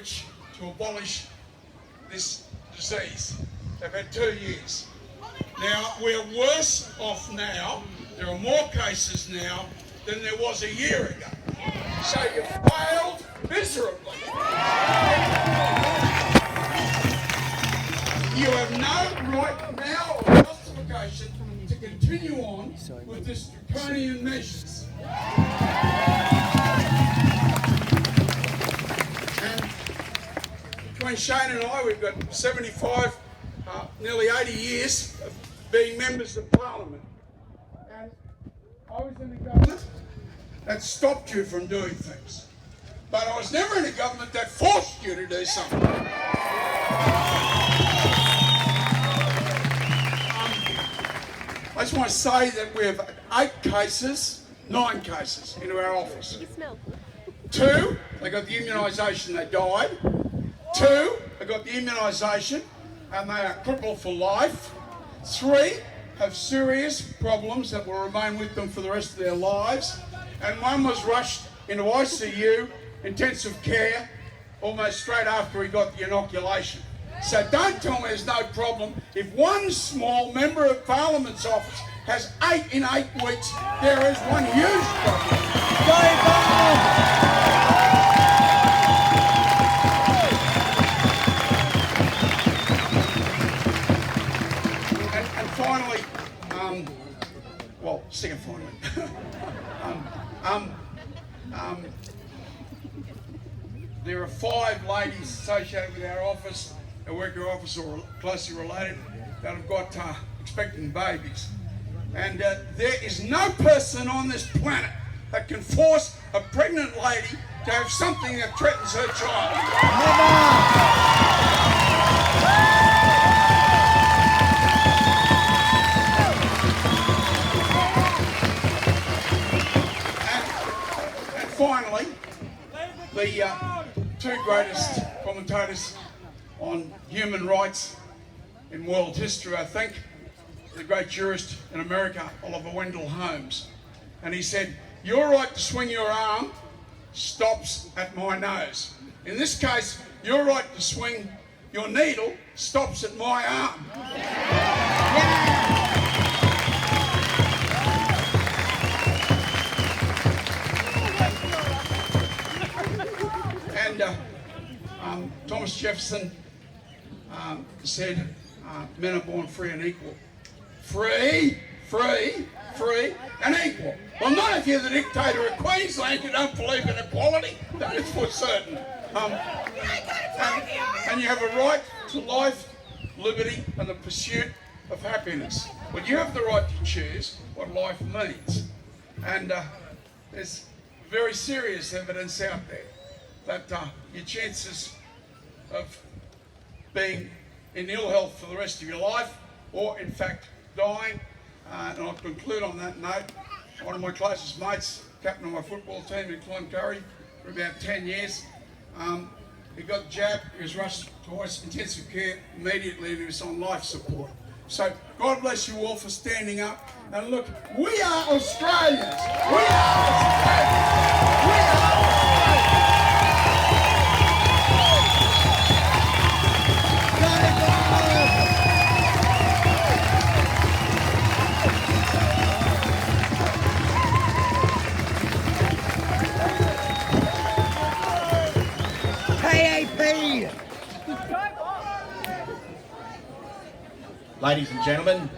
which to abolish this disease. They've had 2 years. Now, we're worse off now. There are more cases now than there was a year ago. So you failed miserably. You have no right now or justification to continue on with this draconian measures. And between Shane and I, we've got 75, nearly 80 years of being members of Parliament. And I was in a government that stopped you from doing things. But I was never in a government that forced you to do something. I just want to say that we have 9 cases into our office. 2, they got the immunisation, they died. 2, they got the immunisation and they are crippled for life. 3, have serious problems that will remain with them for the rest of their lives. And 1 was rushed into ICU, intensive care, almost straight after he got the inoculation. So don't tell me there's no problem. If 1 small member of Parliament's office has 8 in 8 weeks, there is one huge problem. And finally, second finally, there are 5 ladies associated with our office, that work in our office or closely related, that have got expecting babies. And there is no person on this planet that can force a pregnant lady to have something that threatens her child. And finally, the 2 greatest commentators on human rights in world history, I think, the great jurist in America, Oliver Wendell Holmes. And he said, your right to swing your arm stops at my nose. In this case, your right to swing your needle stops at my arm. And Thomas Jefferson said, men are born free and equal. Free, and equal. Well, none of you, the dictator of Queensland, you don't believe in equality. That is for certain. And you have a right to life, liberty, and the pursuit of happiness. Well, you have the right to choose what life means. And there's very serious evidence out there that your chances of being in ill health for the rest of your life, or in fact dying, and I'll conclude on that note. One of my closest mates, captain of my football team in Cloncurry for about 10 years, he got the jab, he was rushed to intensive care immediately, and he was on life support. So God bless you all for standing up. And look, we are Australians. We are Australians. We are Australians. Ladies and gentlemen,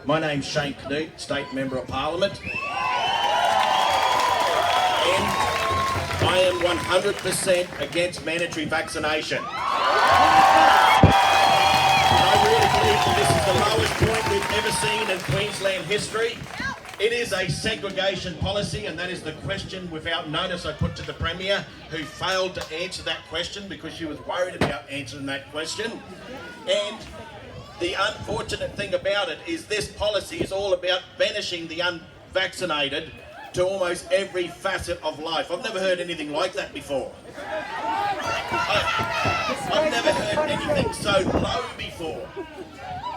my name's Shane Knuth, State Member of Parliament, and I am 100% against mandatory vaccination. And I really believe that this is the lowest point we've ever seen in Queensland history. It is a segregation policy, and that is the question without notice I put to the Premier, who failed to answer that question because she was worried about answering that question. And the unfortunate thing about it is this policy is all about banishing the unvaccinated to almost every facet of life. I've never heard anything like that before. I've never heard anything so low before.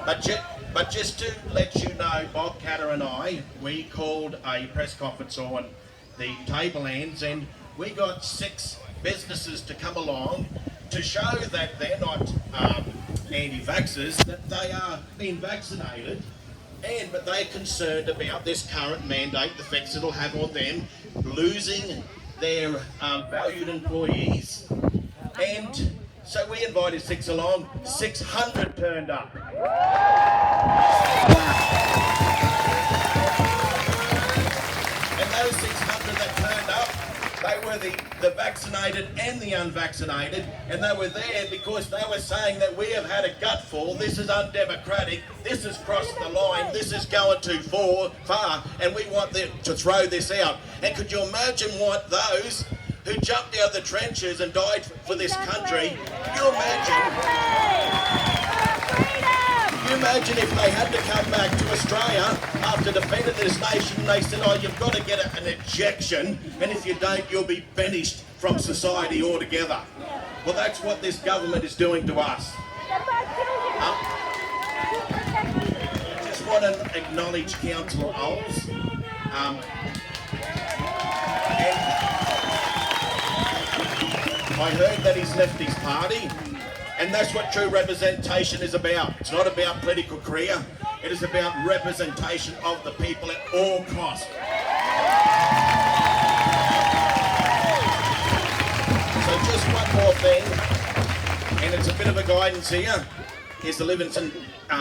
But just to let you know, Bob Catter and I, we called a press conference on the Tablelands, and we got 6 businesses to come along to show that they're not anti-vaxxers, that they are being vaccinated, but they're concerned about this current mandate, the effects it'll have on them, losing their valued employees. And so we invited 6 along, 600 turned up. And those 600 that turned up, they were the vaccinated and the unvaccinated, and they were there because they were saying that we have had a gutful, this is undemocratic, this has crossed the line, this is going too far, and we want them to throw this out. And could you imagine what those who jumped out of the trenches and died for this country, can you imagine if they had to come back to Australia after defending this nation and they said, oh, you've got to get an ejection, and if you don't, you'll be banished from society altogether. Well, that's what this government is doing to us. I just want to acknowledge Councillor Oles. I heard that he's left his party, and that's what true representation is about. It's not about political career, it is about representation of the people at all costs. So just one more thing, and it's a bit of a guidance here, is the Livingston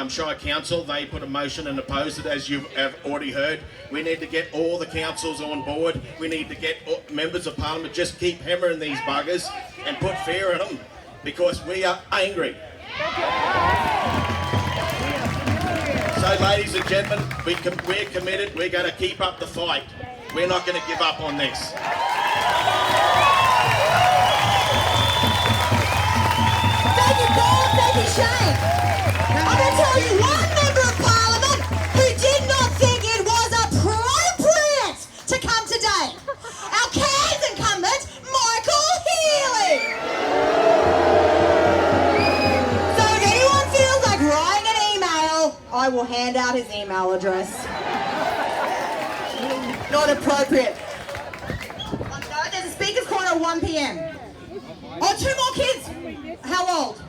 Shire Council. They put a motion and opposed it, as you have already heard. We need to get all the councils on board. We need to get members of parliament, just keep hammering these buggers and put fear in them, because we are angry. So ladies and gentlemen, we're committed, we're going to keep up the fight. We're not going to give up on this. Thank you, God, thank you, Shane. I'm going to tell you one member of parliament who did not think it was appropriate to come today. Our Cairns incumbent, Michael Healy. So if anyone feels like writing an email, I will hand out his email address. Not appropriate. No, there's a speaker's corner at 1 p.m. Oh, 2 more kids. How old?